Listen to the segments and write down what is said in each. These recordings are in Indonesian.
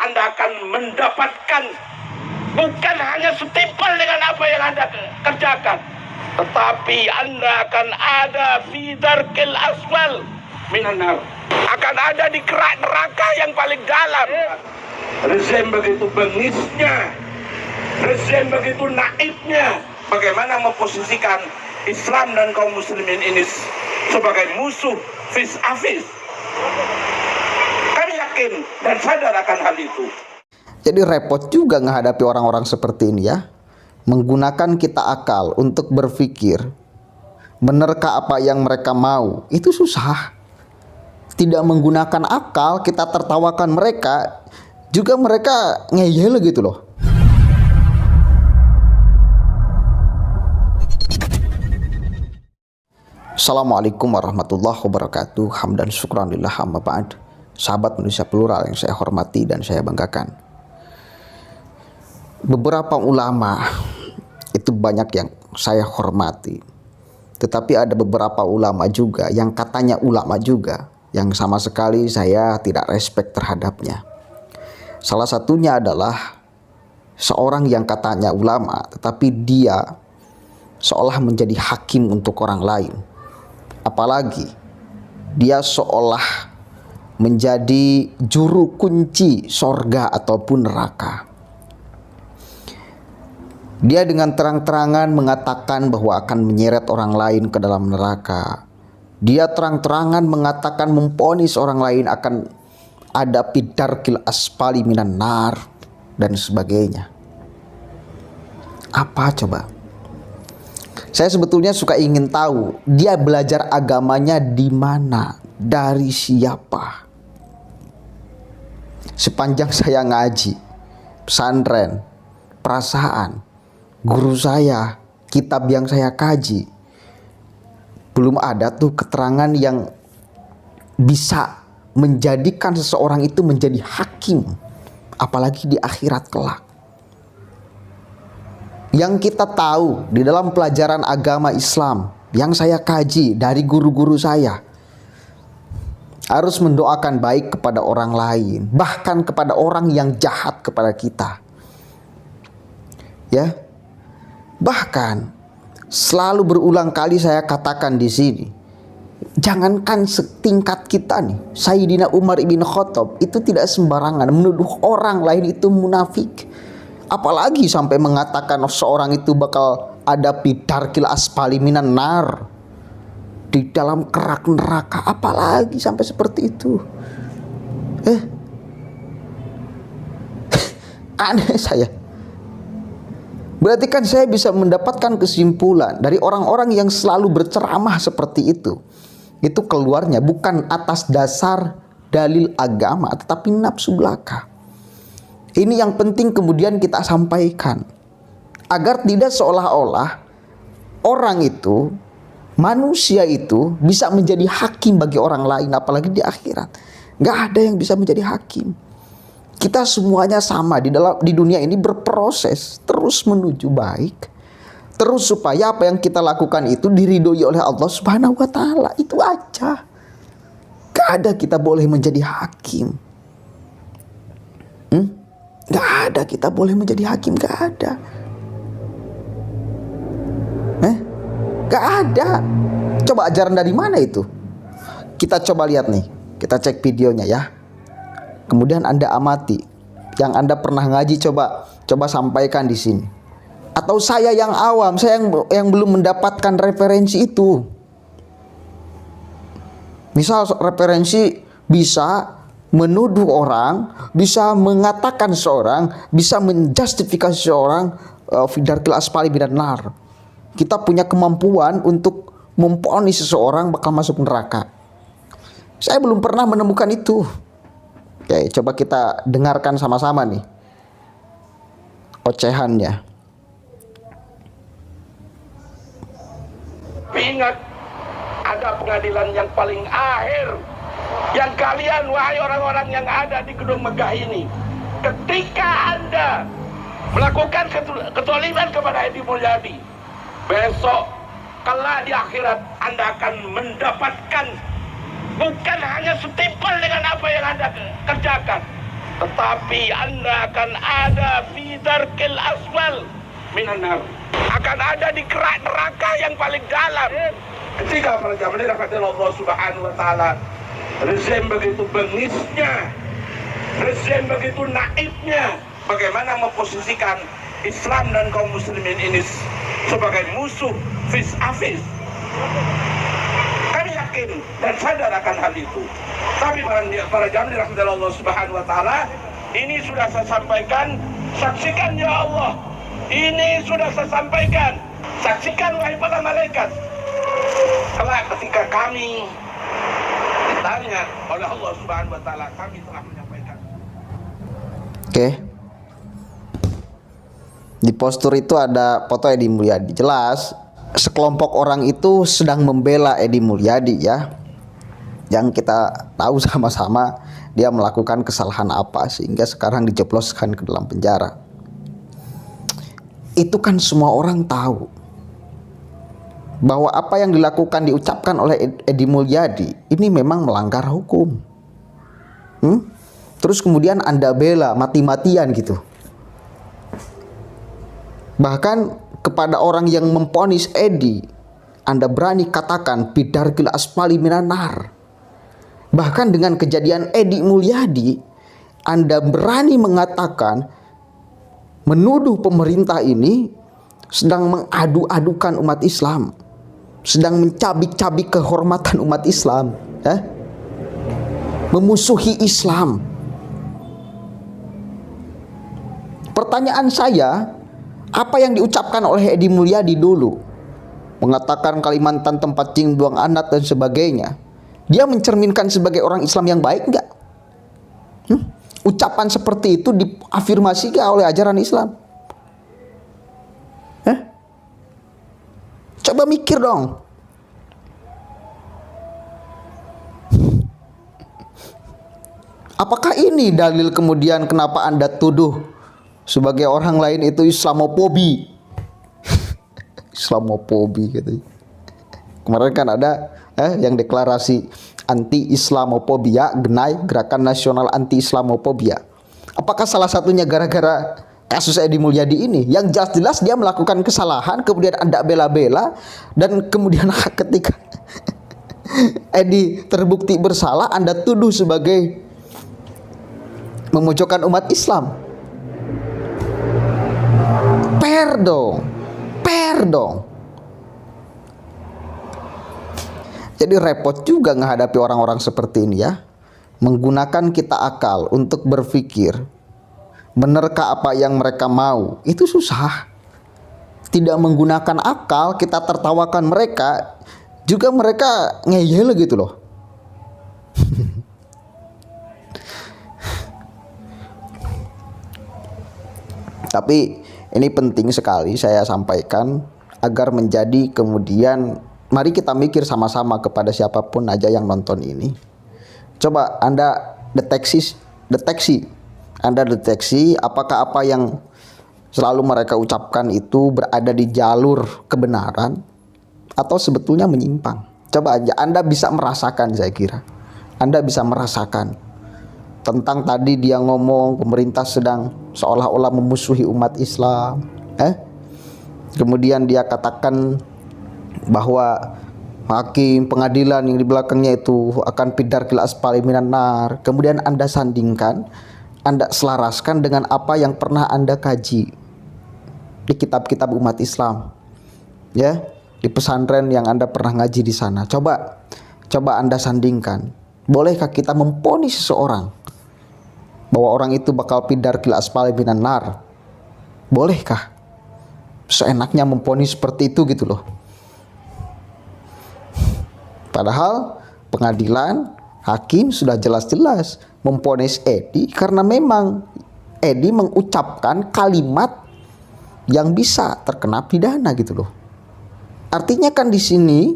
Anda akan mendapatkan bukan hanya setimpal dengan apa yang Anda kerjakan, tetapi Anda akan ada fi darkil asfal minan nar, akan ada di kerak neraka yang paling dalam. Rezim begitu bengisnya, rezim begitu naifnya, bagaimana memposisikan Islam dan kaum muslimin ini sebagai musuh vis a vis. Kami yakin dan sadar akan hal itu. Jadi repot juga menghadapi orang-orang seperti ini ya. Menggunakan kita akal untuk berpikir, benarkah apa yang mereka mau? Itu susah. Tidak menggunakan akal, kita tertawakan mereka, juga mereka ngeyel gitu loh. Assalamualaikum warahmatullahi wabarakatuh. Hamdan syukran lillah amma ba'd. Sahabat Indonesia Plural yang saya hormati dan saya banggakan. Beberapa ulama itu banyak yang saya hormati. Tetapi ada beberapa ulama juga yang katanya ulama juga, yang sama sekali saya tidak respect terhadapnya. Salah satunya adalah seorang yang katanya ulama, tetapi dia seolah menjadi hakim untuk orang lain. Apalagi dia seolah menjadi juru kunci sorga ataupun neraka. Dia dengan terang-terangan mengatakan bahwa akan menyeret orang lain ke dalam neraka. Dia terang-terangan mengatakan memponis orang lain akan ada fidarkil asfali minan nar dan sebagainya. Apa coba? Saya sebetulnya suka ingin tahu dia belajar agamanya di mana, dari siapa. Sepanjang saya ngaji, pesantren, perasaan, guru saya, kitab yang saya kaji, belum ada tuh keterangan yang bisa menjadikan seseorang itu menjadi hakim, apalagi di akhirat kelak. Yang kita tahu di dalam pelajaran agama Islam yang saya kaji dari guru-guru saya, harus mendoakan baik kepada orang lain, bahkan kepada orang yang jahat kepada kita. Ya. Bahkan selalu berulang kali saya katakan di sini, jangankan setingkat kita nih, Sayyidina Umar ibn Khattab itu tidak sembarangan menuduh orang lain itu munafik. Apalagi sampai mengatakan seorang itu bakal ada fidarkil asfali minan nar, di dalam kerak neraka. Apalagi sampai seperti itu. Aneh saya. Berarti kan saya bisa mendapatkan kesimpulan dari orang-orang yang selalu berceramah seperti itu. Itu keluarnya bukan atas dasar dalil agama, tetapi nafsu belaka. Ini yang penting kemudian kita sampaikan, agar tidak seolah-olah orang itu, manusia itu bisa menjadi hakim bagi orang lain, apalagi di akhirat. Gak ada yang bisa menjadi hakim. Kita semuanya sama di dunia ini berproses terus menuju baik, terus supaya apa yang kita lakukan itu diridhoi oleh Allah Subhanahu wa taala. Itu aja. Gak ada kita boleh menjadi hakim. Gak ada kita boleh menjadi hakim, gak ada. Gak ada. Coba ajaran dari mana itu? Kita coba lihat nih. Kita cek videonya ya. Kemudian Anda amati. Yang Anda pernah ngaji coba sampaikan di sini. Atau saya yang awam, saya yang belum mendapatkan referensi itu. Misal referensi bisa menuduh orang, bisa mengatakan seorang, bisa menjustifikasi seorang fidarkil asfali minan nar. Kita punya kemampuan untuk memponis seseorang bakal masuk neraka. Saya belum pernah menemukan itu. Oke, coba kita dengarkan sama-sama nih ocehannya. Ingat, ada pengadilan yang paling akhir, yang kalian, wahai orang-orang yang ada di gedung megah ini, ketika Anda melakukan kezaliman kepada Edi Mulyadi, besok kelak di akhirat Anda akan mendapatkan bukan hanya setimpal dengan apa yang Anda kerjakan, tetapi Anda akan ada fi darkil aswal minan nar. Akan ada di kerak neraka yang paling dalam. Ketika para jamaah dirahmati Allah Subhanahu wa taala, rezim begitu bengisnya, rezim begitu naifnya, bagaimana memposisikan Islam dan kaum muslimin ini sebagai musuh vis a vis. Kami yakin dan sadar akan hal itu. Tapi para jamaah dirahmati Allah Subhanahu wa taala, ini sudah saya sampaikan, saksikan ya Allah. Ini sudah saya sampaikan, saksikan wahai para malaikat. Kelak ketika kami ditanya oleh Allah Subhanahu wa taala, kami telah menyampaikan. Oke. Di postur itu ada foto Edi Mulyadi. Jelas sekelompok orang itu sedang membela Edi Mulyadi ya. Yang kita tahu sama-sama dia melakukan kesalahan apa sehingga sekarang dijebloskan ke dalam penjara. Itu kan semua orang tahu bahwa apa yang dilakukan, diucapkan oleh Edi Mulyadi ini memang melanggar hukum. Terus kemudian Anda bela mati-matian gitu. Bahkan kepada orang yang memponis Edi, Anda berani katakan bidarkil asfali minan nar. Bahkan dengan kejadian Edi Mulyadi, Anda berani mengatakan, menuduh pemerintah ini sedang mengadu-adukan umat Islam, sedang mencabik-cabik kehormatan umat Islam, memusuhi Islam. Pertanyaan saya, apa yang diucapkan oleh Edi Mulyadi dulu? Mengatakan Kalimantan tempat cing buang anak dan sebagainya. Dia mencerminkan sebagai orang Islam yang baik enggak? Ucapan seperti itu diafirmasi gak oleh ajaran Islam? Coba mikir dong. Apakah ini dalil kemudian kenapa Anda tuduh sebagai orang lain itu Islamofobi? Islamofobi gitu. Kemarin kan ada yang deklarasi anti Islamofobia, GNAI, Gerakan Nasional Anti Islamofobia. Apakah salah satunya gara-gara kasus Edi Mulyadi ini? Yang jelas-jelas dia melakukan kesalahan, kemudian Anda bela-bela, dan kemudian ketika Edi terbukti bersalah, Anda tuduh sebagai memojokkan umat Islam. Fair dong. Jadi repot juga menghadapi orang-orang seperti ini ya. Menggunakan kita akal untuk berpikir, menerka apa yang mereka mau, itu susah. Tidak menggunakan akal, kita tertawakan mereka, juga mereka ngeyel gitu loh. Tapi ini penting sekali saya sampaikan agar menjadi kemudian mari kita mikir sama-sama kepada siapapun aja yang nonton ini. Coba Anda deteksi apakah apa yang selalu mereka ucapkan itu berada di jalur kebenaran atau sebetulnya menyimpang. Coba aja Anda bisa merasakan, saya kira Anda bisa merasakan tentang tadi dia ngomong pemerintah sedang seolah-olah memusuhi umat Islam. Kemudian dia katakan bahwa hakim pengadilan yang di belakangnya itu akan bidarkil asfali minan nar. Kemudian Anda sandingkan, Anda selaraskan dengan apa yang pernah Anda kaji di kitab-kitab umat Islam, ya, di pesantren yang Anda pernah ngaji di sana. Coba Anda sandingkan. Bolehkah kita memponis seseorang bahwa orang itu bakal bidarkil asfali minan nar? Bolehkah? Seenaknya memponis seperti itu gitu loh. Padahal pengadilan, hakim sudah jelas-jelas memponis Edi karena memang Edi mengucapkan kalimat yang bisa terkena pidana gitu loh. Artinya kan di sini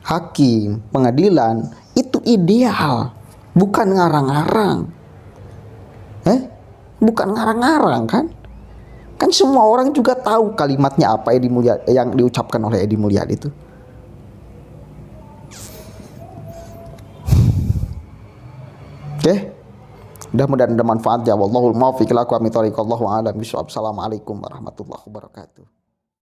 hakim, pengadilan itu ideal, bukan ngarang-ngarang. Bukan ngarang-ngarang kan? Kan semua orang juga tahu kalimatnya apa yang diucapkan oleh Edi Mulyadi itu. Oke. Mudah-mudahan ada manfaatnya. Wallahul muwaffiq ila aqwamit thoriq. Wallahu a'lam bishawab. Assalamualaikum warahmatullahi wabarakatuh.